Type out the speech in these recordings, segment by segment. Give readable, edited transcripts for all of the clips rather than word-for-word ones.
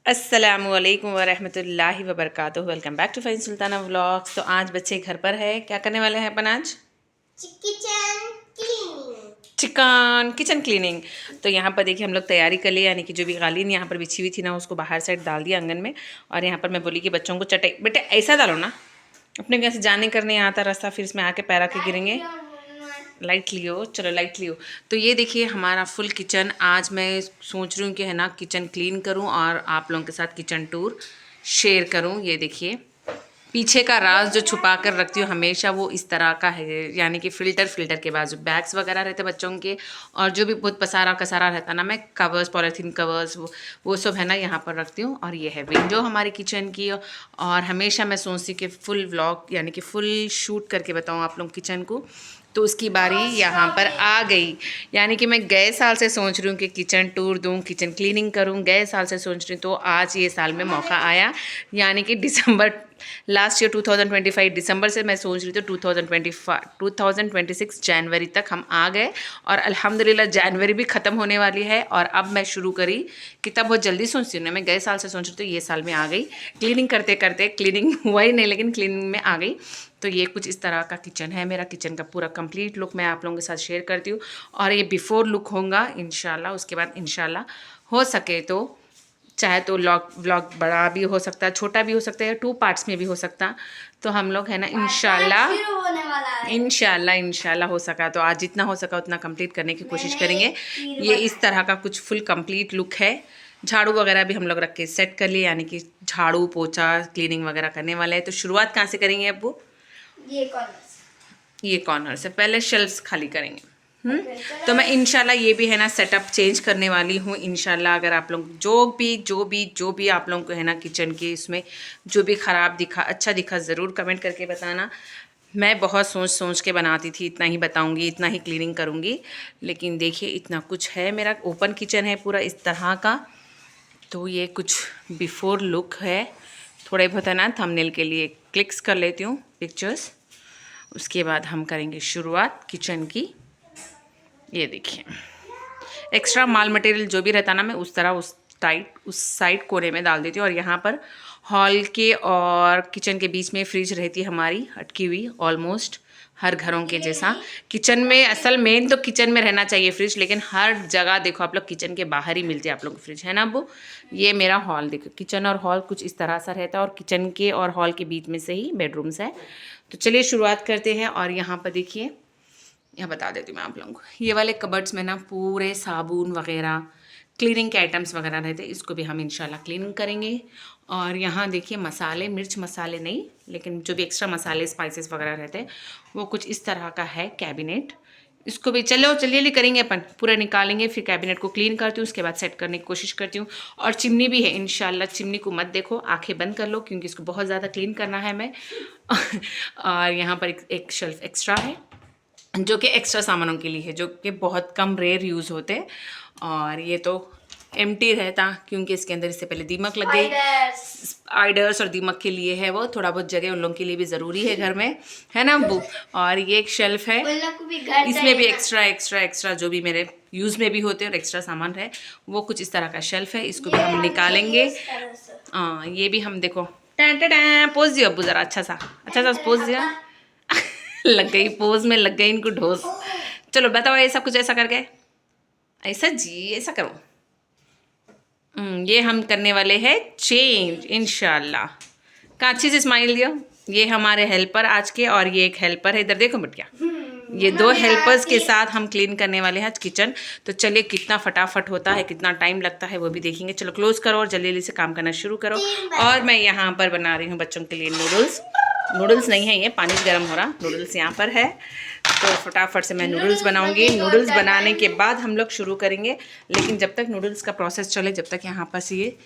अस्सलामुअलैकुम वरहमतुल्लाहि वबरकातुहू। Welcome back to fine Sultana vlogs. तो आज बच्चे घर पर है, क्या करने वाले हैं अपन आज? Kitchen cleaning. Kitchen cleaning. तो यहाँ पर देखिए हम लोग तैयारी कर लिए, यानी कि जो भी कालीन यहाँ पर बिछी हुई थी ना, उसको बाहर साइड डाल दिया आंगन में। और यहाँ पर मैं बोली कि बच्चों को चटाई बेटे ऐसा डालो ना, अपने कैसे जाने करने आता रास्ता, फिर इसमें आके पैरा के गिरेंगे। लाइट लियो, चलो लाइट लियो। तो ये देखिए हमारा फुल किचन। आज मैं सोच रही हूँ कि है ना किचन क्लीन करूँ और आप लोगों के साथ किचन टूर शेयर करूँ। ये देखिए पीछे का राज जो छुपा कर रखती हूँ हमेशा, वो इस तरह का है, यानी कि फ़िल्टर के बाजू बैग्स वगैरह रहते बच्चों के, और जो भी बहुत पसारा कसारा रहता ना, मैं कवर्स, पॉलीथीन कवर्स, वो सब है ना यहाँ पर रखती हूँ। और ये है विंडो हमारी किचन की। और हमेशा मैं सोचती कि फुल व्लॉग यानी कि फुल शूट करके बताऊँ आप लोग किचन को। तो उसकी बारी यहाँ पर आ गई। यानी कि मैं गए साल से सोच रही हूँ कि किचन टूर दूँ, किचन क्लीनिंग करूँ, गए साल से सोच रही हूँ। तो आज ये साल में मौका आया, यानी कि दिसंबर लास्ट ईयर 2025 दिसंबर से मैं सोच रही थी 2026 जनवरी तक हम आ गए। और अल्हम्दुलिल्लाह जनवरी भी ख़त्म होने वाली है और अब मैं शुरू करी। कितना बहुत जल्दी सोचती हूँ ना, मैं गए साल से सोच रही थी, ये साल में आ गई। क्लीनिंग करते करते क्लीनिंग हुआ ही नहीं, लेकिन क्लीनिंग में आ गई। तो ये कुछ इस तरह का किचन है मेरा। किचन का पूरा कंप्लीट लुक मैं आप लोगों के साथ शेयर करती हूँ। और ये बिफोर लुक होगा इंशाल्लाह। उसके बाद इंशाल्लाह हो सके तो, चाहे तो व्लॉग बड़ा भी हो सकता है, छोटा भी हो सकता है, या 2 पार्ट्स में भी हो सकता। तो हम लोग है ना इंशाल्लाह हो सका तो आज जितना हो सका उतना कंप्लीट करने की कोशिश करेंगे। ये इस तरह का कुछ फुल कंप्लीट लुक है। झाड़ू वगैरह भी हम लोग रख के सेट कर लिए, यानी कि झाड़ू पोछा क्लीनिंग वगैरह करने वाले हैं। तो शुरुआत कहाँ से करेंगे अब? वो ये कॉर्नर से पहले शेल्फ्स खाली करेंगे। तो मैं इंशाल्लाह ये भी है ना सेटअप चेंज करने वाली हूँ इंशाल्लाह। अगर आप लोग जो भी आप लोगों को है ना किचन के इसमें जो भी ख़राब दिखा, अच्छा दिखा, ज़रूर कमेंट करके बताना। मैं बहुत सोच के बनाती थी, इतना ही बताऊंगी, इतना ही क्लीनिंग करूंगी, लेकिन देखिए इतना कुछ है। मेरा ओपन किचन है पूरा इस तरह का। तो ये कुछ बिफोर लुक है। थोड़े बहुत है ना थंबनेल के लिए क्लिक्स कर लेती हूँ पिक्चर्स। उसके बाद हम करेंगे शुरुआत किचन की। ये देखिए एक्स्ट्रा माल मटेरियल जो भी रहता ना, मैं उस तरह उस साइड कोने में डाल देती हूँ। और यहाँ पर हॉल के और किचन के बीच में फ्रिज रहती है हमारी अटकी हुई, ऑलमोस्ट हर घरों के जैसा। किचन में असल मेन तो किचन में रहना चाहिए फ्रिज, लेकिन हर जगह देखो आप लोग किचन के बाहर ही मिलती है आप लोग को फ्रिज, है ना अब्बू? ये मेरा हॉल देखो, किचन और हॉल कुछ इस तरह सा रहता है, और किचन के और हॉल के बीच में से ही बेडरूम्स है। तो चलिए शुरुआत करते हैं। और यहाँ पर देखिए, यहाँ बता देती हूँ मैं आप लोगों को, ये वाले कबर्ड्स में ना पूरे साबुन वगैरह, क्लीनिंग के आइटम्स वगैरह रहते हैं, इसको भी हम इंशाल्लाह क्लीनिंग करेंगे। और यहाँ देखिए मसाले, मिर्च मसाले नहीं, लेकिन जो भी एक्स्ट्रा मसाले स्पाइसेस वगैरह रहते हैं वो कुछ इस तरह का है कैबिनेट। इसको भी चलिए करेंगे अपन, पूरा निकालेंगे, फिर कैबिनेट को क्लीन करती हूँ, उसके बाद सेट करने की कोशिश करती हूँ। और चिमनी भी है इंशाल्लाह, चिमनी को मत देखो, आंखें बंद कर लो, क्योंकि इसको बहुत ज़्यादा क्लीन करना है मैं। और यहाँ पर एक शेल्फ एक्स्ट्रा है जो कि एक्स्ट्रा सामानों के लिए है, जो कि बहुत कम रेयर यूज़ होते हैं। और ये तो एम्प्टी रहता, क्योंकि इसके अंदर इससे पहले दीमक लग गई। आइडर्स और दीमक के लिए है वो, थोड़ा बहुत जगह उन लोगों के लिए भी ज़रूरी है घर में, है ना अब्बू? और ये एक शेल्फ है, इसमें भी एक्स्ट्रा जो भी मेरे यूज़ में भी होते हैं और एक्स्ट्रा सामान है, वो कुछ इस तरह का शेल्फ है। इसको भी हम निकालेंगे। हाँ ये भी हम देखो, पोज दियो अब्बू, ज़रा अच्छा सा पोज दिया। लग गई पोज में, लग गई इनको ढोस। चलो बताओ ये सब कुछ ऐसा करके, ऐसा जी ऐसा करो। ये हम करने वाले हैं चेंज इंशाल्लाह। कांची से स्माइल दियो। ये हमारे हेल्पर आज के, और ये एक हेल्पर है, इधर देखो बिटिया। ये 2 हेल्पर्स के साथ हम क्लीन करने वाले हैं आज किचन। तो चलिए कितना फटाफट होता है, कितना टाइम लगता है वो भी देखेंगे। चलो क्लोज करो और जल्दी जल्दी से काम करना शुरू करो। और मैं यहाँ पर बना रही हूँ बच्चों के लिए नूडल्स नहीं है, ये पानी गर्म हो रहा, नूडल्स यहाँ पर है। तो फटाफट से मैं नूडल्स बनाऊंगी। नूडल्स बनाने के बाद हम लोग शुरू करेंगे, लेकिन जब तक नूडल्स का प्रोसेस चले, जब तक यहाँ पर से ये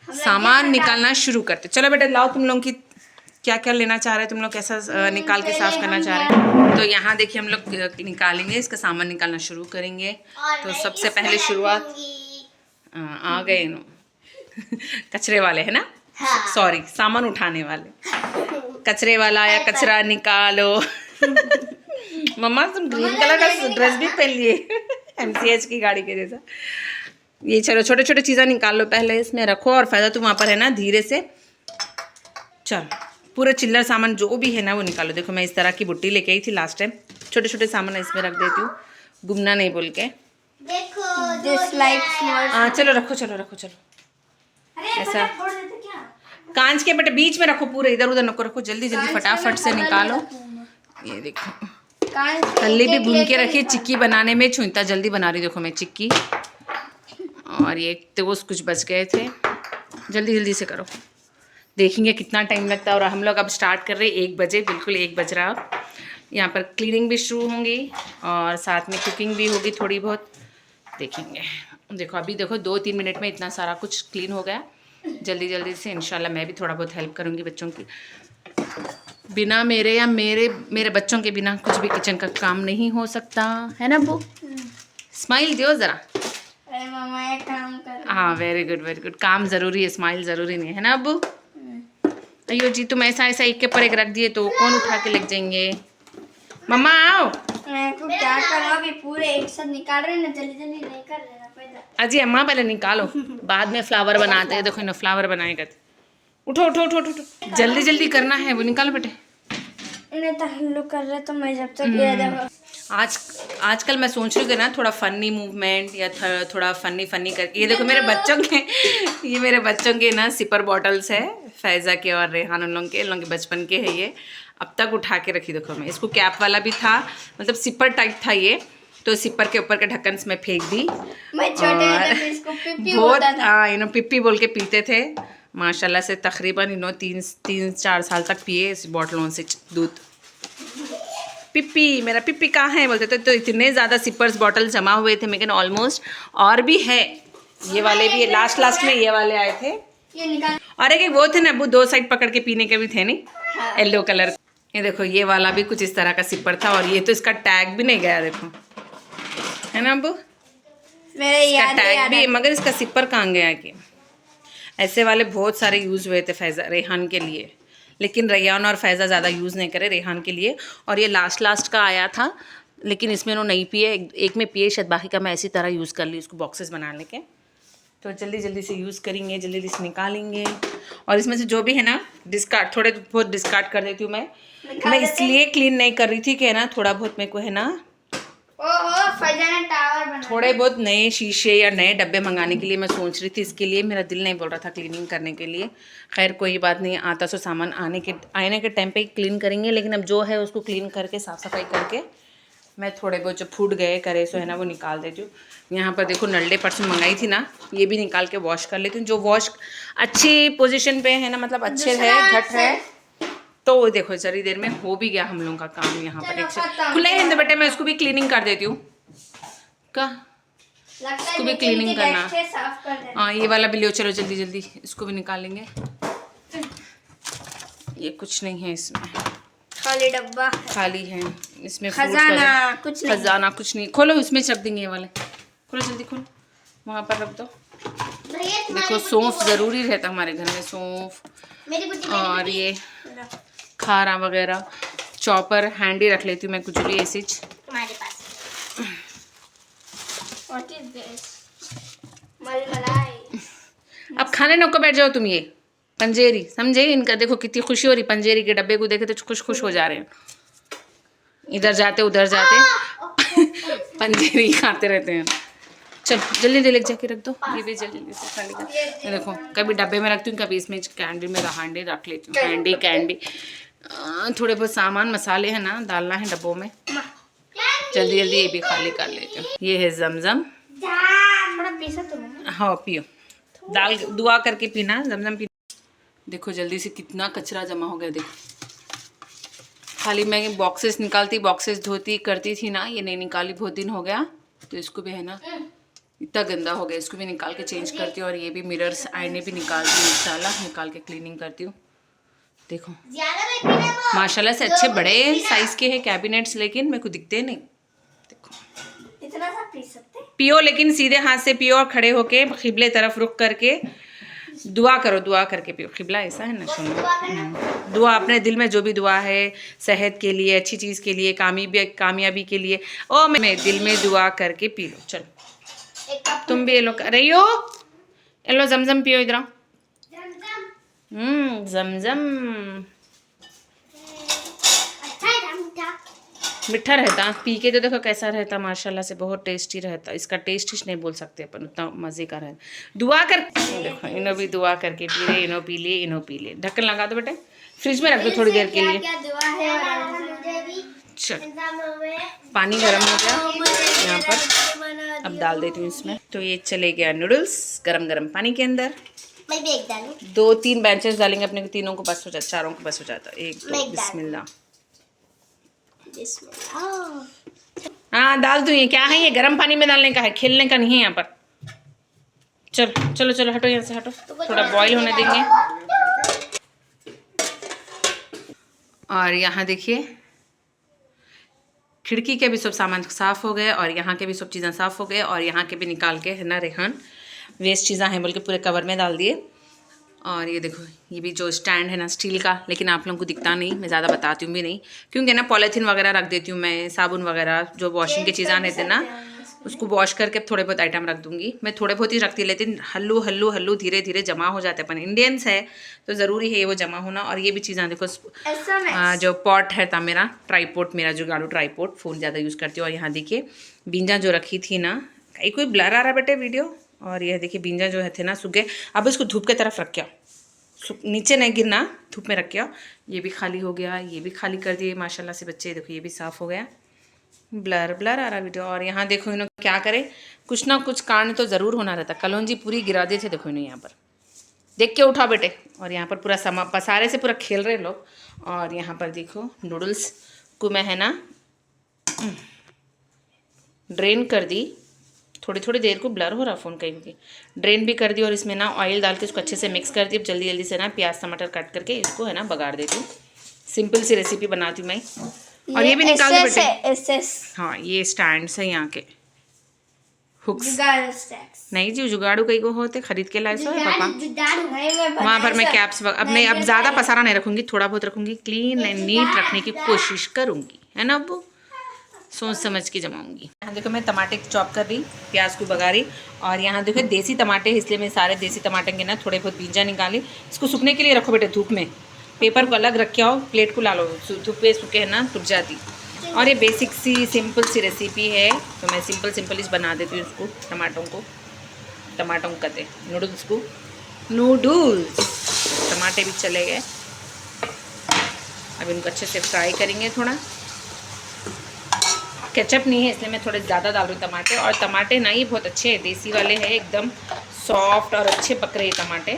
सामान निकालना शुरू करते। चलो बेटा लाओ, तुम लोग की क्या क्या लेना चाह रहे हैं, तुम लोग कैसा निकाल के साफ करना चाह रहे हैं। तो यहाँ देखिए हम लोग निकालेंगे, इसका सामान निकालना शुरू करेंगे। तो सबसे पहले शुरुआत आ गए कचरे वाले है ना, सॉरी सामान उठाने वाले। कचरे वाला या कचरा निकालो। मम्मा तुम ग्रीन कलर का ड्रेस भी पहन लिए, MCH की गाड़ी के जैसा। ये चलो छोटे छोटे चीज़ें निकाल लो, पहले इसमें रखो। और फ़ायदा तुम वहाँ पर है ना धीरे से, चल पूरा चिल्लर सामान जो भी है ना वो निकालो। देखो मैं इस तरह की बुट्टी लेके आई थी लास्ट टाइम, छोटे छोटे सामान इसमें रख देती हूँ, गुमना नहीं बोल के। देखो हाँ चलो रखो, चलो रखो, चलो ऐसा कांच के बेटे बीच में रखो, पूरे इधर उधर नको रखो, जल्दी जल्दी फटाफट से निकालो। ये देखो हल्ली भी भून के रखी, चिक्की बनाने में छुईता जल्दी बना रही, देखो मैं चिक्की। और ये टोस्ट कुछ बच गए थे, जल्दी जल्दी से करो, देखेंगे कितना टाइम लगता है। और हम लोग अब स्टार्ट कर रहे हैं 1 बजे, बिल्कुल 1 बज रहा अब। यहाँ पर क्लीनिंग भी शुरू होंगी और साथ में कुकिंग भी होगी थोड़ी बहुत, देखेंगे। देखो अभी देखो 2-3 मिनट में इतना सारा कुछ क्लीन हो गया। जल्दी जल्दी से इंशाल्लाह मैं भी थोड़ा बहुत हेल्प करूँगी बच्चों की। बिना मेरे या मेरे बच्चों के बिना कुछ भी किचन का काम नहीं हो सकता, है ना अब्बू? स्माइल दियो ज़रा। अरे मामा ये काम कर। हाँ वेरी गुड वेरी गुड, काम ज़रूरी है, स्माइल ज़रूरी नहीं है ना अब्बू? अयो जी तुम ऐसा ऐसा एक के ऊपर एक रख दिए तो कौन उठा के लग जाएंगे। मम्मा आओ। मैं को क्या करूँ, अभी पूरे एक साथ निकाल रहे हैं ना, जल्दी जल्दी नहीं कर रहे ना पैदा। अजी अम्मा पहले निकालो, बाद में फ्लावर बनाते हैं। देखो ना फ्लावर बनाएगा, उठो उठो उठो उठो, जल्दी जल्दी करना है, वो निकालो बेटे। इन्हें तो हल्लू कर रहे तो मैं जब तक ये देखो। आजकल मैं सोच रही हूँ कि ना थोड़ा फनी मूवमेंट या थोड़ा फनी करके। ये देखो मेरे बच्चों के ये मेरे बच्चों के ना सिपर बॉटल्स है, फैज़ा के और रेहान उन लोगों के बचपन के है ये। अब तक उठा के रखी, देखो मैं इसको कैप वाला भी था, मतलब सिपर टाइप था ये, तो सिपर के ऊपर के ढक्कन से मैं फेंक दी। मैं छोटे थे तो इसको पिप्पी बहुत बोलता था। यू नो पिप्पी बोल के पीते थे। माशाल्लाह से तकरीबन 3-4 साल तक पिए इस बॉटलों से दूध। पिप्पी मेरा पिप्पी कहाँ है बोलते थे। तो इतने ज़्यादा सिपर्स बॉटल जमा हुए थे, लेकिन ऑलमोस्ट और भी है, ये वाले भी है, लास्ट में ये वाले आए थे। ये निकाल। और एक वो थे ना अब्बू 2 साइड पकड़ के पीने के भी थे नहीं, येलो कलर। ये देखो ये वाला भी कुछ इस तरह का सिपर था, और ये तो इसका टैग भी नहीं गया, देखो है ना अब्बू, मेरे इसका याद टैग भी, मगर इसका सिपर कहाँ गया कि। ऐसे वाले बहुत सारे यूज़ हुए थे फैज़ा रेहान के लिए, लेकिन रेहान और फैज़ा ज़्यादा यूज़ नहीं करे रेहान के लिए। और ये लास्ट का आया था, लेकिन इसमें उन्होंने नहीं पिए, एक में पिए शायद, बाकी का मैं इसी तरह यूज़ कर ली उसको बॉक्सेस बनाने के। तो जल्दी जल्दी से यूज़ करेंगे, जल्दी जल्दी से निकालेंगे। और इसमें से जो भी है ना डिस्कार्ड, थोड़े बहुत डिस्कार्ड कर देती हूँ मैं इसलिए क्लीन नहीं कर रही थी कि है ना थोड़ा बहुत मेरे को है ना ओहो फैज़ा ने टावर बना थोड़े बहुत नए शीशे या नए डब्बे मंगाने के लिए मैं सोच रही थी। इसके लिए मेरा दिल नहीं बोल रहा था क्लीनिंग करने के लिए। खैर कोई बात नहीं, आता सो सामान आने के टाइम पे ही क्लीन करेंगे, लेकिन अब जो है उसको क्लीन करके साफ़ सफाई करके मैं थोड़े बहुत जो फूट गए करे सो है ना वो निकाल देती हूँ। यहाँ पर देखो नल्ले परसों मंगाई थी ना, ये भी निकाल के वॉश कर लेती हूँ। जो वॉश अच्छी पोजीशन पे है ना, मतलब अच्छे है, घट है, तो देखो जरी देर में हो भी गया हम लोगों का काम। यहाँ पर एक खुला ही बेटे, मैं इसको भी क्लीनिंग कर देती हूँ का, इसको भी क्लीनिंग करना। साफ कर दे। हाँ ये वाला भी लियो, चलो जल्दी जल्दी इसको भी निकालेंगे। ये कुछ नहीं है इसमें, खाली डब्बा खाली है इसमें, खजाना कुछ नहीं, खजाना कुछ नहीं। खोलो इसमें रख देंगे, ये वाले खोलो जल्दी खोलो, वहाँ पर रख दो। देखो सौंफ ज़रूरी रहता हमारे घर में, सौंफ और ये खारा वगैरह। चॉपर हैंडी रख लेती हूँ मैं, कुछ भी ऐसी तुम्हारे पास। What is this? मलमलाई। अब खाने नको बैठ जाओ तुम। ये पंजेरी समझे इनका, देखो कितनी खुशी हो रही, पंजेरी के डब्बे को देखे तो खुश हो जा रहे हैं, इधर जाते उधर जाते पंजेरी खाते रहते हैं। चल जल्दी जल्दी जाके रख दो, ये भी जल्दी जल्दी से ठंडी कर। ये देखो कभी डब्बे में रखती हूँ, कभी इसमें कैंडी में हैंडी रख लेती हूँ, हैंडी कैंडी। थोड़े बहुत सामान मसाले हैं ना डालना है डब्बों में, जल्दी जल्दी ये भी खाली कर लेती हूँ। ये है जमजम, थोड़ा पीसा तुमने। हाँ पियो, दाल दुआ करके पीना, जमजम पीना। देखो जल्दी से कितना कचरा जमा हो गया, देखो खाली मैं बॉक्सेस निकालती, बॉक्सेस धोती करती थी ना, ये नहीं निकाली बहुत दिन हो गया, तो इसको भी है ना इतना गंदा हो गया, इसको भी निकाल के चेंज करती हूँ। और ये भी मिरर्स आईने भी निकालती हूँ, इंशाल्लाह निकाल के क्लीनिंग करती हूँ। देखो माशाल्लाह से अच्छे बड़े साइज के हैं कैबिनेट्स, लेकिन मेरे को दिखते नहीं। देखो इतना सा पी सकते, पियो लेकिन सीधे हाथ से पियो, और खड़े होके खिबले तरफ रुख करके दुआ करो, दुआ करके पियो। खिबला ऐसा है ना, सुनो दुआ अपने दिल में जो भी दुआ है, सेहत के लिए, अच्छी चीज़ के लिए, कामयाबी के लिए, ओ मैं दिल में दुआ करके पी लो। चलो एक कप तुम भी ये लो रही हो, ये लो जमजम पियो इधर। जमजम अच्छा है मीठा। मीठा रहता, पी के तो देखो कैसा रहता, माशाल्लाह से बहुत टेस्टी रहता। इसका टेस्ट ही नहीं बोल सकते अपन, उतना मज़े का रहता। दुआ कर, देखो इन्हों भी दुआ करके पी रहे, इन्हों पी लिए, इन्हों पी लिए। ढक्कन लगा दो बेटे, फ्रिज में रख दो थोड़ी देर के लिए। क्या दुआ है और मुझे भी चल पानी गर्म हो गया यहाँ पर, अब डाल देती हूँ इसमें। तो ये चले गया नूडल्स गरम गरम पानी के अंदर। मैं भी एक डालूं। 2-3 बेंचेस डालेंगे अपने को, तीनों को बस हो जाता, चारों को बस हो जाता। एक मैं दो एक बिस्मिल्लाह। बिस्मिल्लाह। हाँ डाल दूँ। ये क्या है, ये गर्म पानी में डालने का है, खेलने का नहीं है यहाँ पर। चलो चलो चलो हटो यहाँ से, हटो, थोड़ा बॉईल होने देंगे। और यहाँ देखिए खिड़की के भी सब सामान साफ़ हो गए, और यहाँ के भी सब चीज़ें साफ़ हो गए, और यहाँ के भी निकाल के है ना रेहान वेस्ट चीज़ें हैं बोल के पूरे कवर में डाल दिए। और ये देखो ये भी जो स्टैंड है ना स्टील का, लेकिन आप लोगों को दिखता नहीं, मैं ज़्यादा बताती हूँ भी नहीं, क्योंकि ना पॉलीथीन वगैरह रख देती हूँ मैं, साबुन वगैरह जो वॉशिंग की चीज़ें आने थे ना, उसको वॉश करके थोड़े बहुत आइटम रख दूँगी मैं। थोड़े बहुत ही रखती, लेकिन हल्लू हल्लू हल्लू धीरे धीरे जमा हो जाते। अपन इंडियंस है तो ज़रूरी है वो जमा होना। और ये भी चीज़ें देखो, जो पॉट है था मेरा, ट्राईपोर्ट, मेरा जुगाड़ू ट्राईपोर्ट, फ़ोन ज़्यादा यूज़ करती हूँ। और यहाँ देखिए बींजा जो रखी थी ना, कोई ब्लर आ रहा बेटे वीडियो। और यह देखिए बींजा जो है थे ना सूखे, अब इसको धूप की तरफ रख, नीचे नहीं गिरना, धूप में रख। ये भी खाली हो गया, ये भी खाली कर दिए माशाल्लाह से बच्चे। देखो ये भी साफ़ हो गया, ब्लर ब्लर आ रहा वीडियो। और यहाँ देखो इन्होंने क्या करे, कुछ ना कुछ कांड तो ज़रूर होना रहता। कलौंजी पूरी गिरा दिए थे, देखो इन्हें यहाँ पर, देख के उठा बेटे। और यहाँ पर पूरा समा पसारे से पूरा खेल रहे लोग। और यहाँ पर देखो नूडल्स को मैं है ना ड्रेन कर दी, थोड़ी थोड़ी देर को ब्लर हो रहा फ़ोन कहीं भी, ड्रेन भी कर दी। और इसमें ना ऑयल डाल के इसको अच्छे से मिक्स कर दी। अब जल्दी जल्दी से ना प्याज टमाटर काट करके इसको है ना बघार देती हूँ। सिंपल सी रेसिपी बनाती हूँ मैं। और ये भी निकाल दो बेटे। हाँ ये स्टैंड्स है यहाँ के, हुक्स नहीं जी, जुगाड़ू कई को होते, खरीद के लाए सो है पापा। वहाँ पर मैं कैप्स अब नहीं, अब ज़्यादा पसारा नहीं रखूँगी, थोड़ा बहुत रखूँगी, क्लीन एंड नीट रखने की कोशिश करूँगी, है ना अब्बू, सोच समझ के जमाऊंगी। यहाँ देखो मैं टमाटे चॉप कर रही, प्याज को बगा रही। और यहाँ देखो देसी टमाटे, इसलिए मैं सारे देसी टमाटर के ना थोड़े बहुत बीजा निकाली। इसको सूखने के लिए रखो बेटे धूप में, पेपर को अलग रखे आओ, प्लेट को ला लो, धूप पे सूखे है ना टूट जाती। और ये बेसिक सी सिंपल सी रेसिपी है, तो मैं सिंपल ही बना देती हूँ इसको। टमाटों को कहते नूडल्स को, नूडल्स। टमाटे भी चले गए, अब इनको अच्छे से फ्राई करेंगे। थोड़ा केचप नहीं है इसलिए मैं थोड़े ज़्यादा डाल रही हूँ टमाटे। और टमाटे ना ये बहुत अच्छे हैं, देसी वाले हैं, एकदम सॉफ्ट और अच्छे पक रहे हैं टमाटे,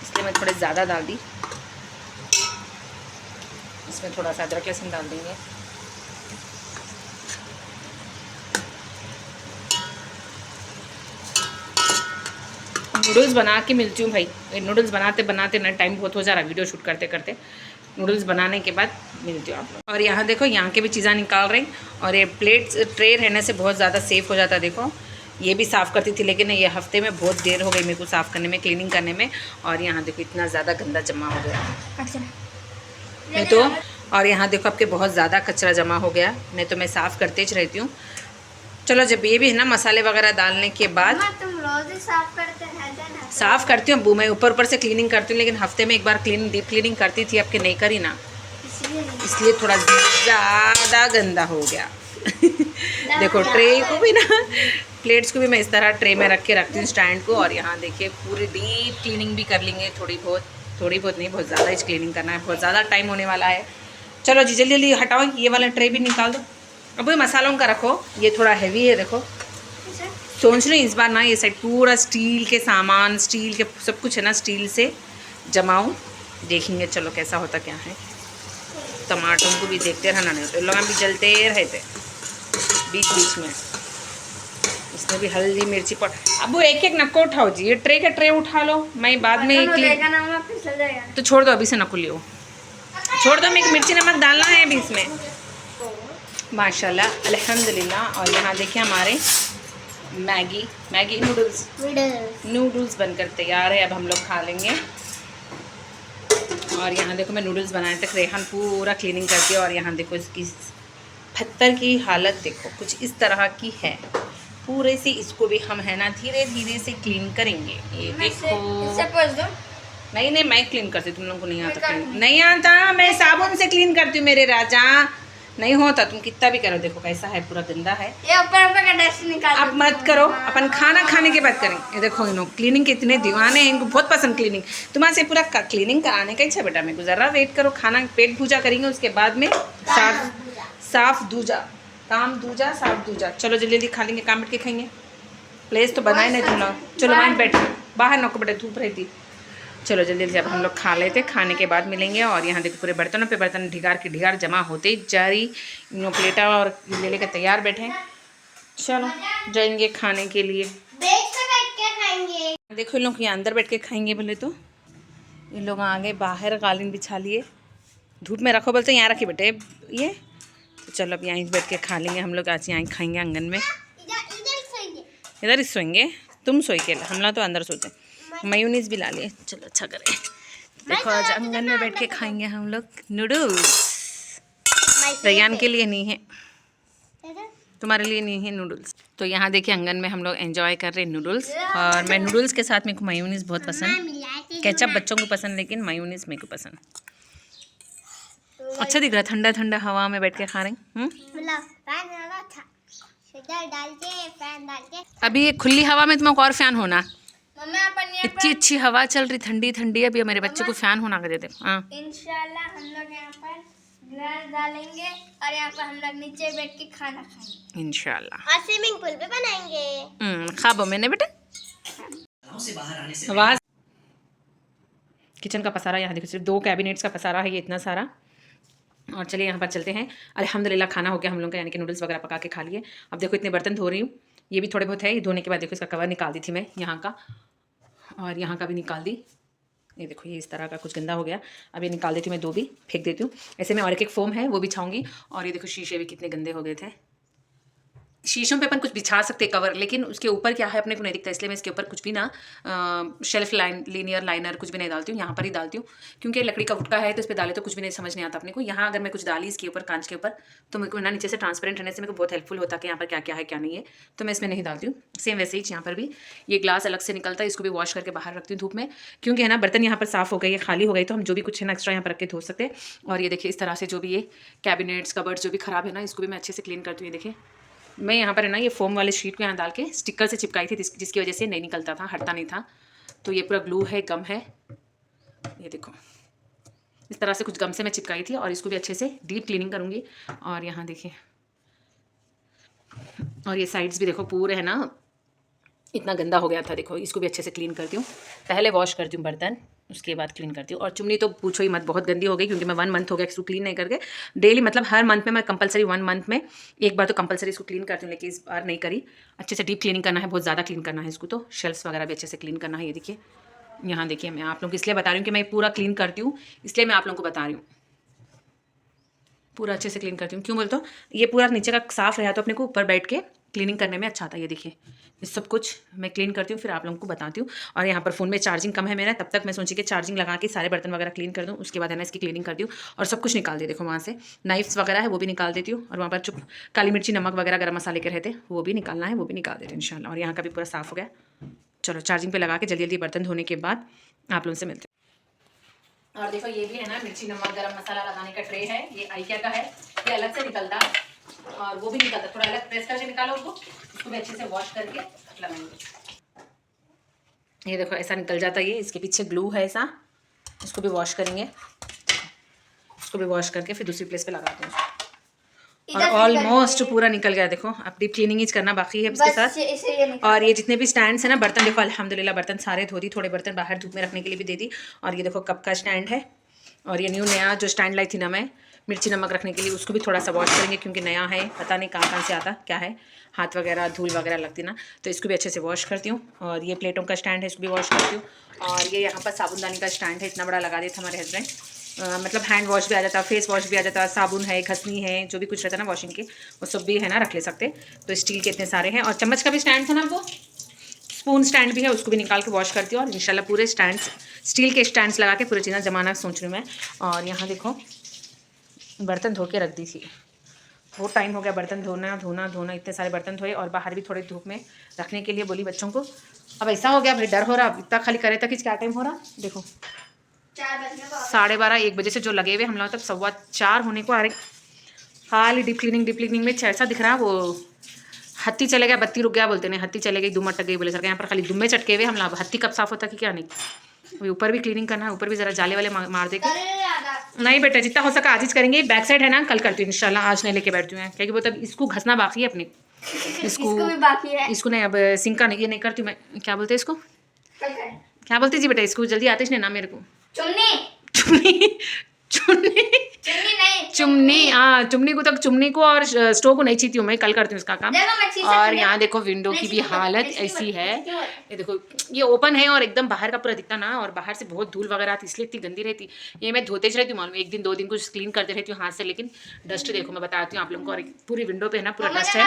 इसलिए मैं थोड़े ज़्यादा डाल दी। इसमें थोड़ा सा अदरक लहसुन डाल देंगे। नूडल्स बना के मिलती हूँ भाई, नूडल्स बनाते बनाते ना टाइम बहुत हो जा रहा, वीडियो शूट करते करते। नूडल्स बनाने के बाद मिलती हूँ आप लोग। और यहाँ देखो यहाँ के भी चीज़ें निकाल रही। और ये प्लेट्स ट्रे रहने से बहुत ज़्यादा सेफ हो जाता है। देखो ये भी साफ़ करती थी, लेकिन ये हफ्ते में बहुत देर हो गई मेरे को साफ़ करने में, क्लीनिंग करने में। और यहाँ देखो इतना ज़्यादा गंदा जमा हो गया नहीं तो। और यहाँ देखो आपके बहुत ज़्यादा कचरा जमा हो गया, नहीं तो मैं साफ़ करते ही रहती हूँ। चलो जब ये भी है ना मसाले वगैरह डालने के बाद, तुम रोज ही साफ करते हैं ना? साफ़ करती हूँ, मैं ऊपर से क्लीनिंग करती हूँ, लेकिन हफ्ते में एक बार डीप क्लीनिंग करती थी, आपके नहीं करी ना, इसलिए थोड़ा ज़्यादा गंदा हो गया। देखो ट्रे को भी ना, प्लेट्स को भी मैं इस तरह ट्रे में रख के रखती हूँ स्टैंड को। और यहाँ देखिए पूरी डीप क्लीनिंग भी कर लेंगे, थोड़ी बहुत नहीं, बहुत ज़्यादा ही क्लीनिंग करना है, बहुत ज़्यादा टाइम होने वाला है। चलो जी जल्दी जल्दी हटाओ, ये वाला ट्रे भी निकाल दो। अब ये मसालों का रखो, ये थोड़ा हैवी है। देखो सोच रही इस बार ना ये साइड पूरा स्टील के सामान, स्टील के सब कुछ है ना स्टील से जमाऊँ, देखेंगे चलो कैसा होता क्या है। टमाटरों को भी देखते रहना, नहीं तो लोग भी जलते रहते बीच बीच में। इसमें भी हल्दी मिर्ची पाउडर। अब वो एक एक नक्को उठाओ जी, ये ट्रे का ट्रे उठा लो, मैं बाद में तो छोड़ दो, अभी से नकुल लियो, छोड़ दो, मैं एक मिर्ची नमक डालना है अभी इसमें। माशाल्लाह अल्हम्दुलिल्लाह। और यहाँ देखिए हमारे मैगी नूडल्स बनकर तैयार है, अब हम लोग खा लेंगे। और यहाँ देखो मैं नूडल्स बनाने तक रेहान पूरा क्लीनिंग करती है। और यहाँ देखो इसकी पत्थर की हालत देखो कुछ इस तरह की है, पूरे से इसको भी हम है ना धीरे धीरे से क्लीन करेंगे। ये देखो। इससे पोंछ दो। नहीं मैं क्लीन करती, तुम लोगों को नहीं आता क्लीन? नहीं आता, मैं साबुन से क्लीन करती हूँ मेरे राजा। नहीं होता, तुम कितना भी करो। देखो कैसा है, पूरा गंदा है। ये ऊपर का डस्ट निकाल आप मत करो, अपन खाना खाने के बाद करें। ये देखो इन लोग क्लीनिंग के इतने दीवाने हैं, इनको बहुत पसंद क्लीनिंग। तुम्हारे से पूरा क्लीनिंग कराने का इच्छा बेटा, मेरे को ज़रा वेट करो। खाना पेट पूजा करेंगे, उसके बाद में साफ दूजा, काम दूजा, साफ दूजा। चलो जल्दी जल्दी खा लेंगे, काम बैठ के खाएंगे। प्लेस तो बनाए नहीं तुम लोग। चलो वहीं बैठ, बाहर नको बेटा, धूप रहती। चलो जल्दी जल्दी अब हम लोग खा लेते, खाने के बाद मिलेंगे। और यहाँ देखो पूरे बर्तनों पे बर्तन ढिगार की ढिगार जमा होते जा रही। इन लोग प्लेटा और ले लेकर तैयार बैठे हैं। चलो जाएंगे खाने के लिए। देखो इन लोग यहाँ अंदर बैठ के खाएंगे बोले तो। इन लोग आगे बाहर कालीन बिछा लिए, धूप में रखो बोलते यहाँ रखी बेटे ये। तो चलो अब यहीं बैठ के खा लेंगे हम लोग। आज यहाँ खाएंगे आंगन में, इधर ही सोएंगे। तुम सोई के, हम लोग तो अंदर सोते। मेयोनीज भी ला लिए। चलो अच्छा करें। देखो आज आंगन में बैठ के खाएंगे हम लोग नूडल्स। रैयान के लिए नहीं है, तुम्हारे लिए नहीं है नूडल्स। तो यहाँ देखिए आंगन में हम लोग एंजॉय कर रहे हैं नूडल्स। और मैं नूडल्स के साथ मेरे को मेयोनीज बहुत पसंद। केचप बच्चों को पसंद, लेकिन मेयोनीज मेरे को पसंद। अच्छा दिख रहा है, ठंडा ठंडा हवा में बैठ के खा रहे हैं। अभी ये खुली हवा में तुम्हें और फैन होना। इतनी अच्छी हवा चल रही, ठंडी ठंडी। अभी मेरे बच्चे को फैन होना कर देते। हाँ इंशाल्लाह हम लोग यहाँ पर ग्लास डालेंगे और यहाँ पर हम लोग नीचे बैठ के खाना खाएंगे इंशाल्लाह। और स्विमिंग पूल भी बनाएंगे ख्वाबों में नहीं बेटा। आवाज किचन का पसारा यहाँ देखो, सिर्फ 2 कैबिनेट्स का पसारा है ये इतना सारा। और चलिए यहाँ पर चलते हैं। अल्हम्दुलिल्लाह खाना हो गया हम लोग का, यानी कि नूडल्स वगैरह पका के खा लिए। अब देखो इतने बर्तन धो रही हूँ, ये भी थोड़े बहुत है। ये धोने के बाद देखो इसका कवर निकाल दी थी मैं यहाँ का, और यहाँ का भी निकाल दी। ये देखो ये इस तरह का कुछ गंदा हो गया। अब ये निकाल देती हूँ मैं, 2 भी फेंक देती हूँ। ऐसे में और एक फोम है वो बिछाऊंगी। और ये देखो शीशे भी कितने गंदे हो गए थे। शीशों पे अपन कुछ बिछा सकते हैं कवर, लेकिन उसके ऊपर क्या है अपने को नहीं दिखता, इसलिए मैं इसके ऊपर कुछ भी ना शेल्फ लाइन, लीनियर लाइनर कुछ भी नहीं डालती हूँ। यहाँ पर ही डालती हूँ, क्योंकि लकड़ी का गुटका है तो इस पर डाले तो कुछ भी नहीं समझ नहीं आता अपने को। यहाँ अगर मैं कुछ डाली इसके ऊपर, कांच के ऊपर, तो मेरे को ना नीचे से ट्रांसपेरेंट रहने से मेरे को बहुत हेल्पफुल होता है कि यहाँ पर क्या क्या है क्या नहीं है। तो मैं इसमें नहीं डालती हूँ। सेम वैसे ही यहाँ पर भी ये ग्लास अलग से निकलता है, इसको भी वॉश करके बाहर रखती हूँ धूप में, क्योंकि है ना बर्तन यहाँ पर साफ़ हो गए, ये खाली हो गई, तो हम जो भी कुछ है ना एक्स्ट्रा यहाँ पर रख के धो सकते हैं। और ये देखिए इस तरह से जो भी ये कैबिनेट्स कबर्ड्स जो भी खराब है ना, इसको भी मैं अच्छे से क्लीन करती हूँ। ये देखिए मैं यहाँ पर है ना ये फोम वाले शीट को यहाँ डाल के स्टिकर से चिपकाई थी, जिसकी वजह से नहीं निकलता था, हटता नहीं था। तो ये पूरा ग्लू है, गम है। ये देखो इस तरह से कुछ गम से मैं चिपकाई थी, और इसको भी अच्छे से डीप क्लीनिंग करूँगी। और यहाँ देखिए, और ये साइड्स भी देखो पूरे है ना इतना गंदा हो गया था। देखो इसको भी अच्छे से क्लीन करती हूँ। पहले वॉश करती हूँ बर्तन, उसके बाद क्लीन करती हूँ। और चुमनी तो पूछो ही मत, बहुत गंदी हो गई, क्योंकि मैं 1 मंथ हो गया इसको क्लीन नहीं करके। डेली मतलब हर मंथ में मैं कंपलसरी 1 मंथ में एक बार तो कंपलसरी इसको क्लीन करती हूँ, लेकिन इस बार नहीं करी। अच्छे से डीप क्लीनिंग करना है, बहुत ज़्यादा क्लीन करना है इसको। तो शेल्फ्स वगैरह भी अच्छे से क्लीन करना है। ये देखिए यहाँ देखिए, मैं आप लोग को इसलिए बता रही हूँ कि मैं पूरा क्लीन करती हूँ, इसलिए मैं आप लोगों को बता रही हूँ। पूरा अच्छे से क्लीन करती हूँ। क्यों बोलते हो, ये पूरा नीचे का साफ़ रहा तो अपने को ऊपर बैठ के क्लीनिंग करने में अच्छा आता है। ये देखिए ये सब कुछ मैं क्लीन करती हूँ, फिर आप लोगों को बताती हूँ। और यहाँ पर फ़ोन में चार्जिंग कम है मेरा, तब तक मैं सोची कि चार्जिंग लगा के सारे बर्तन वगैरह क्लीन कर दूँ, उसके बाद है ना इसकी क्लीनिंग करती हूँ। और सब कुछ निकाल दे, देखो वहाँ से नाइफ्स वगैरह है वो भी निकाल देती हूँ। और वहाँ पर चुप काली मिर्ची, नमक वगैरह, गर्म मसाले के रहते वो भी निकालना है, वो भी निकाल देते हैं इंशाल्लाह। और यहाँ का भी पूरा साफ़ हो गया। चलो चार्जिंग पर लगा के जल्दी जल्दी बर्तन धोने के बाद आप लोगों से मिलते हैं। और देखो ये भी है ना मिर्ची, नमक, गरम मसाला लगाने का ट्रे है, ये आइकिया का है, ये अलग से निकलता और वो भी निकलता, थोड़ा अलग प्रेस करके निकालो उसको भी अच्छे से वॉश करके लगाएंगे। ये देखो ऐसा निकल जाता है ये, इसके पीछे ग्लू है ऐसा, इसको भी वॉश करेंगे, इसको भी वॉश करके फिर दूसरी प्लेस पे लगाते हैं। और ऑलमोस्ट पूरा निकल गया। देखो अब डीप क्लीनिंग ही करना बाकी है इसके साथ। और ये जितने भी स्टैंड्स है ना बर्तन, देखो अल्हम्दुलिल्लाह बर्तन सारे धो दी, थोड़े बर्तन बाहर धूप में रखने के लिए भी दे दी। और ये देखो कप का स्टैंड है, और ये नया जो स्टैंड लाई थी ना मैं मिर्ची नमक रखने के लिए, उसको भी थोड़ा सा वॉश करेंगे, क्योंकि नया है, पता नहीं कहाँ से आता क्या है, हाथ वगैरह धूल वगैरह लगती ना, तो इसको भी अच्छे से वॉश करती हूँ। और ये प्लेटों का स्टैंड है, इसको भी वॉश करती हूँ। और ये यहाँ पर साबुनदानी का स्टैंड है, इतना बड़ा लगा दिया था हमारे हस्बैंड, मतलब हैंड वॉश भी आ जाता, फेस वॉश भी आ जाता, साबुन है, घसनी है, जो भी कुछ रहता है ना वॉशिंग के, वो सब भी है ना रख ले सकते। तो स्टील के इतने सारे हैं। और चम्मच का भी स्टैंड था ना, वो स्पून स्टैंड भी है, उसको भी निकाल के वॉश करती हूँ। और इंशाल्लाह पूरे स्टैंड्स, स्टील के स्टैंड्स लगा के पूरी चीज़ें जमाना सोच रही हूँ मैं। और यहाँ देखो बर्तन धो के रख दी थी, बहुत टाइम हो गया बर्तन धोना धोना धोना, इतने सारे बर्तन धोए और बाहर भी थोड़े धूप में रखने के लिए बोली बच्चों को। अब ऐसा हो गया भाई डर हो रहा, अब इतना खाली करे तक क्या टाइम हो रहा देखो 12:30 1 बजे से जो लगे हुए हम लोग तक 4:15 होने को आ रहे। खाली डीप क्लीनिंग में ऐसा दिख रहा है वो हत्ती चले गया बत्ती रुक गया बोलते नहीं, हत्ती चले गई दुम अटक गई बोले सर। यहाँ पर खाली दुम्मे चटके हुए हम लोग, हत्ती कब साफ होता कि क्या नहीं। अभी ऊपर भी क्लीनिंग करना है, ऊपर भी जरा जाले वाले मार दे के। नहीं बेटा जितना हो सका आज ही करेंगे, बैक साइड है ना कल करती हूँ इंशाल्लाह, आज नहीं लेके बैठती हूँ क्योंकि वो तब इसको घसना बाकी है अपने इसको भी बाकी है। इसको नहीं अब सिंक का नहीं, ये नहीं करती मैं, क्या बोलते हैं इसको, क्या बोलते जी बेटा इसको, जल्दी आते नहीं ना मेरे को। चुन्नी चुन्नी हाँ चुन्नी को तक, चुन्नी को और स्टोव को नहीं छीती हूँ मैं, कल करती हूँ इसका काम। और यहाँ देखो विंडो की भी हालत ऐसी है, ये देखो ये ओपन है और एकदम बाहर का पूरा दिखता ना, और बाहर से बहुत धूल वगैरह आती इसलिए इतनी गंदी रहती। ये मैं धोते रहती हूँ मालूम, 1 दिन 2 दिन कुछ क्लीन करते रहती हूँ हाथ से, लेकिन डस्ट देखो मैं बताती हूँ आप लोगों को, और पूरी विंडो पे है ना पूरा डस्ट है।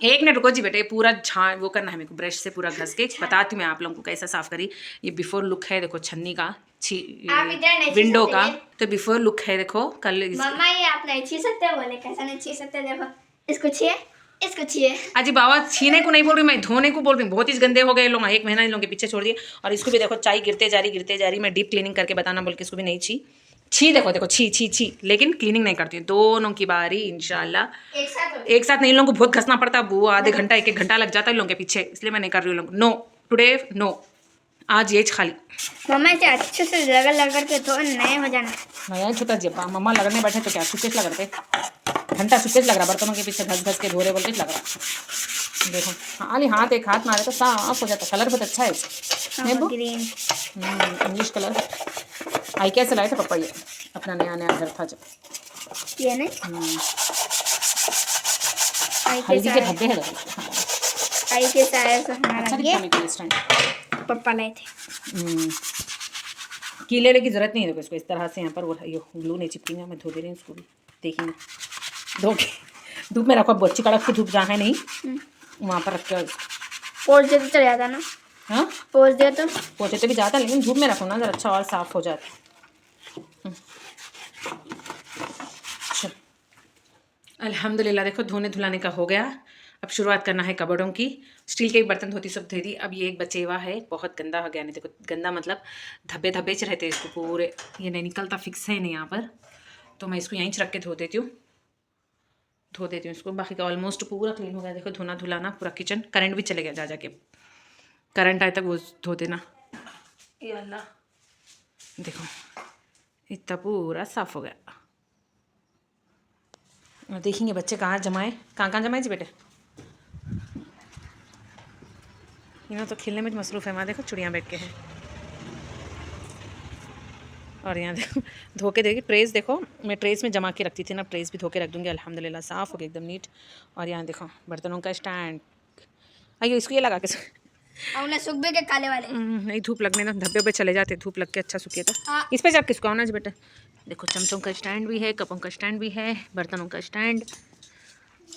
1 मिनट रुको जी बेटे, पूरा झाड़ वो करना है मेरे को, ब्रश से पूरा घस के बताती हूँ मैं आप लोगों को कैसा साफ करी। ये बिफोर लुक है देखो छन्नी का, विंडो का तो बिफोर लुक है देखो। कल मम्मा ये आप नहीं छीन सकते, बोले कैसा नहीं छीन सकते, देखो इसको छीए। अजी बाबा छीने को नहीं बोल रही मैं, धोने को बोल रही हूँ, बहुत ही गंदे हो गए लोग, 1 महीना इन लोगों के पीछे छोड़ दिए। और इसको भी देखो चाय गिरते जा रही, मैं डीप क्लीनिंग करके बताना बोल के इसको भी नहीं छी देखो छी, लेकिन क्लीनिंग नहीं करती हूँ। दोनों की बारी इंशाल्लाह एक साथ नहीं, इन लोगों को बहुत घसना पड़ता है, वो आधे घंटा 1 घंटा लग जाता है इन लोगों के पीछे, इसलिए मैं नहीं कर रही हूँ। नो टुडे नो, आज ये खाली मम्मा इसे अच्छे से रगड़ के धो, नए हो जाना। नया छोटा जी मम्मा लगने बैठे तो क्या सुकेश लग रहे थे, घंटा सुकेश लग रहा, बर्तनों के पीछे घस के धोरे बोलते लग रहा। देखो खाली हाथ एक हाथ मारे तो साफ हो जाता, कलर बहुत अच्छा है ग्रीन इंग्लिश कलर। आई कैसे लाए थे पापा ये, अपना नया घर था जब ये नहीं हल्दी के धब्बे है आई के सारे से हमारा अच्छा ये दिखता है इस टाइम पापा लाए थे। कीले की जरूरत नहीं है देखो इसको इस तरह से, यहाँ पर वो ये ग्लू नहीं चिपकेंगे, मैं धो दे रही हूँ इसको भी, देखेंगे धो के धूप में रखो, अच्छी कड़क की धूप जहाँ है नहीं वहाँ पर रख के पोंछ दे तो चल जाता ना। हाँ पोंछ दे तो पोछे तो भी जाता, लेकिन धूप में रखो ना जरा अच्छा और साफ हो जाता। अल्हम्दुलिल्लाह देखो धोने धुलाने का हो गया। अब शुरुआत करना है कबर्डों की। स्टील के बर्तन धोती सब धो दी, अब ये एक बचे हुआ है, बहुत गंदा हो गया नहीं देखो, गंदा मतलब धब्बे धब्बे च रहते हैं इसको पूरे, ये नहीं निकलता, फिक्स है नहीं यहाँ पर, तो मैं इसको यहीं रख के धो देती हूँ इसको। बाकी का ऑलमोस्ट पूरा क्लीन हो गया देखो, धोना धुलाना पूरा किचन, करंट भी चले गया जा जाके, करंट आए तक वो धो देना। ये अल्लाह देखो इतना पूरा साफ हो गया। और देखेंगे बच्चे कहाँ जमाए जी बेटे, इन्होंने तो खेलने में मसरूफ़ है। वहाँ देखो चुड़ियाँ बैठ के हैं, और यहाँ देखो धो के देखिए ट्रेस देखो, मैं ट्रेस में जमा के रखती थी ना, ट्रेस भी धो के रख दूँगी अल्हम्दुलिल्लाह, साफ़ हो गया एकदम नीट। और यहाँ देखो बर्तनों का स्टैंड, आइए इसको ये लगा के सूख भी के काले वाले नहीं धूप लगने ना, धब्बे पे चले जाते, धूप लग के अच्छा सूखे तो इस पर जाके इसको आना जी बेटा। देखो चमचों का स्टैंड भी है, कपों का स्टैंड भी है, बर्तनों का स्टैंड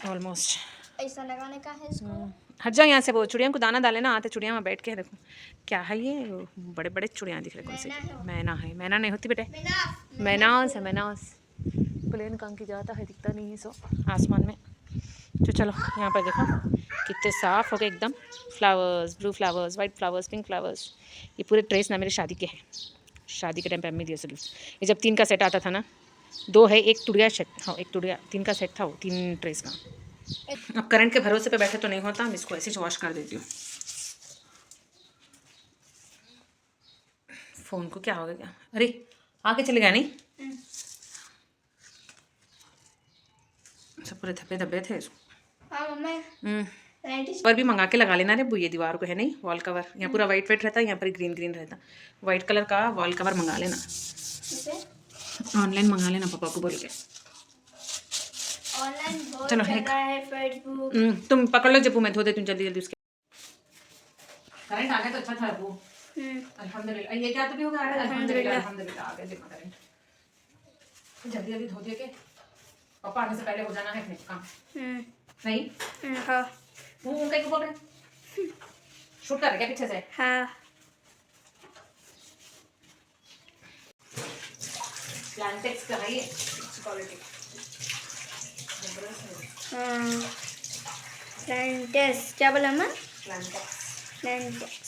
ऑलमोस्ट ऐसा लगाने का है इसको। हट जाओ यहाँ से, वो चिड़िया को दाना डाले ना आते, चिड़िया में बैठ के देखो क्या है ये, बड़े बड़े चिड़िया दिख रहे कौन से, मैना नहीं होती बेटे, मैनास है, मैनास प्लेन कहाँ की जाता है, दिखता नहीं है सो आसमान में। तो चलो यहाँ पर देखो कितने साफ़ हो गए एकदम, flowers, blue flowers, white flowers, pink flowers. ये पूरे ट्रेस ना मेरे शादी के हैं, शादी के टाइम पे अम्मी दिए सभी। ये जब 3 का सेट आता था ना, 2 है, 1 टुड़िया सेट, हाँ 1 टुड़िया, 3 का सेट था वो, 3 ट्रेस का। अब करंट के भरोसे पे बैठे तो नहीं होता, मैं इसको ऐसे ही वॉश कर देती हूँ। फ़ोन को क्या हो गया, अरे आके चले गया नहीं, सब पूरे धब्बे धब्बे थे इसको। हाँ मम्मा पर भी मंगा के लगा लेना रे, ये दीवार को है नहीं वॉल कवर, यहाँ पूरा वाइट वाइट रहता है, यहाँ पर ग्रीन ग्रीन रहता, वाइट कलर का वॉल कवर मंगा लेना, ऑनलाइन मंगा लेना पापा को बोल के। चलो तुम पकड़ लो जब्बू, मैं धो देती हूँ जल्दी जल्दी उसके। करंट आ गया तो अच्छा था वो, अल्हम्दुलिल्लाह। ये क्या तो भी होगा, अल्हम्दुलिल्लाह आ गया देखो करंट। जल्दी जल्दी धो दे के पापा आने से पहले हो जाना है अपने काम। नहीं हाँ कहीं को बोल रहे शूट कर रहे क्या पीछे से? हाँ प्लांटेक्स का है ये, अच्छी क्वालिटी। हाँ प्लांटेक्स, क्या बोला अम्मा? प्लांटेक्स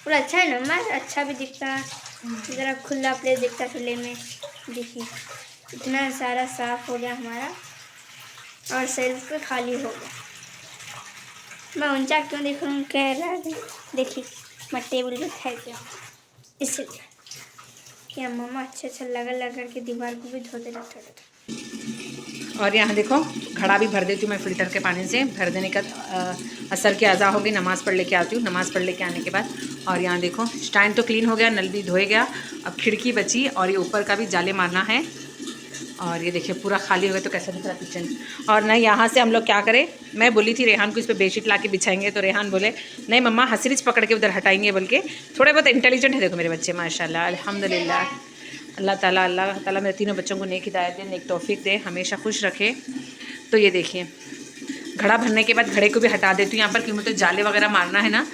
पूरा अच्छा है ना अम्मा, अच्छा भी दिखता है, ज़रा खुला प्लेस दिखता खुले में। देखिए इतना सारा साफ हो गया हमारा और सेल्फ पे खाली हो गया। मैं ऊंचा क्यों दिख रहा हूँ कह रहा है, देखिए मैं टेबल पे फेंक गया इसलिए क्या मम्मा अच्छा लगा के दीवार को भी धोते रहते। और यहाँ देखो घड़ा भी भर देती हूँ मैं फ़िल्टर के पानी से। भर देने का असर की अज़ा होगी, नमाज़ पढ़ लेके आती हूँ। नमाज़ पढ़ लेके आने के बाद और यहाँ देखो स्टैंड तो क्लीन हो गया, नल भी धोए गया, अब खिड़की बची और ये ऊपर का भी जाले मारना है। और ये देखिए पूरा खाली हो गया तो कैसा दिख रहा किचन। और ना यहाँ से हम लोग क्या करें, मैं बोली थी रेहान को इस पर बेडशीट ला के बिछाएंगे, तो रेहान बोले नहीं मम्मा हसरीज पकड़ के उधर हटाएंगे, बल्कि थोड़े बहुत इंटेलिजेंट है। देखो मेरे बच्चे माशाल्लाह अल्हम्दुलिल्लाह, अल्लाह ताला मेरे तीनों बच्चों को नेक हिदायत दे, नेक तौफीक दे, हमेशा खुश रखे। तो ये देखिए घड़ा भरने के बाद घड़े को भी हटा देती हूँ यहाँ पर, क्योंकि तो जाले वगैरह मारना है ना।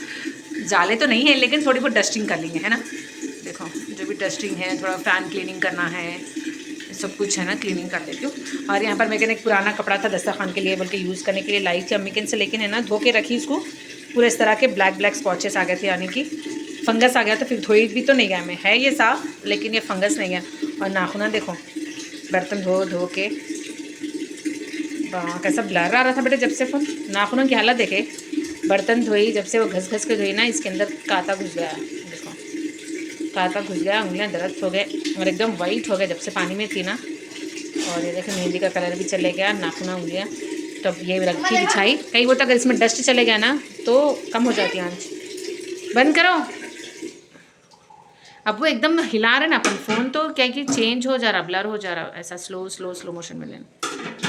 जाले तो नहीं है लेकिन थोड़ी बहुत डस्टिंग कर लेंगे, है ना। देखो जो भी डस्टिंग है, थोड़ा फ़ैन क्लीनिंग करना है, सब कुछ है ना, क्लीनिंग कर देती हूँ। और यहाँ पर मेरे एक पुराना कपड़ा था दस्तरखान के लिए, बल्कि यूज़ करने के लिए लाई थी अम्मी के से, लेकिन है ना धो के रखी इसको, पूरे इस तरह के ब्लैक स्पॉचेस आ गए थे, यानी कि फंगस आ गया। तो फिर धोई भी तो नहीं गया मैं, है ये साफ़ लेकिन ये फंगस नहीं गया। और नाखूना देखो बर्तन धो के कैसा ब्लर आ रहा था बेटे जब से फ़ोन। नाखूनों की हालत देखे, बर्तन धोई जब से वो घस के धोई ना, इसके अंदर कांटा घुस गया। देखो कांटा घुस गया, उंगलियां दर्द हो गए और एकदम वाइट हो गए जब से पानी में थी ना। और ये देखो मेहंदी का कलर भी चले गया, नाखूना उंगलियाँ। तब ये रखी बिछाई, कहीं वो तक अगर इसमें डस्ट चले गया ना तो कम हो जाती है आंच। बंद करो। अब वो एकदम हिला रहे ना अपन फ़ोन, तो क्या कि चेंज हो जा रहा, ब्लर हो जा रहा, ऐसा स्लो मोशन में लेना।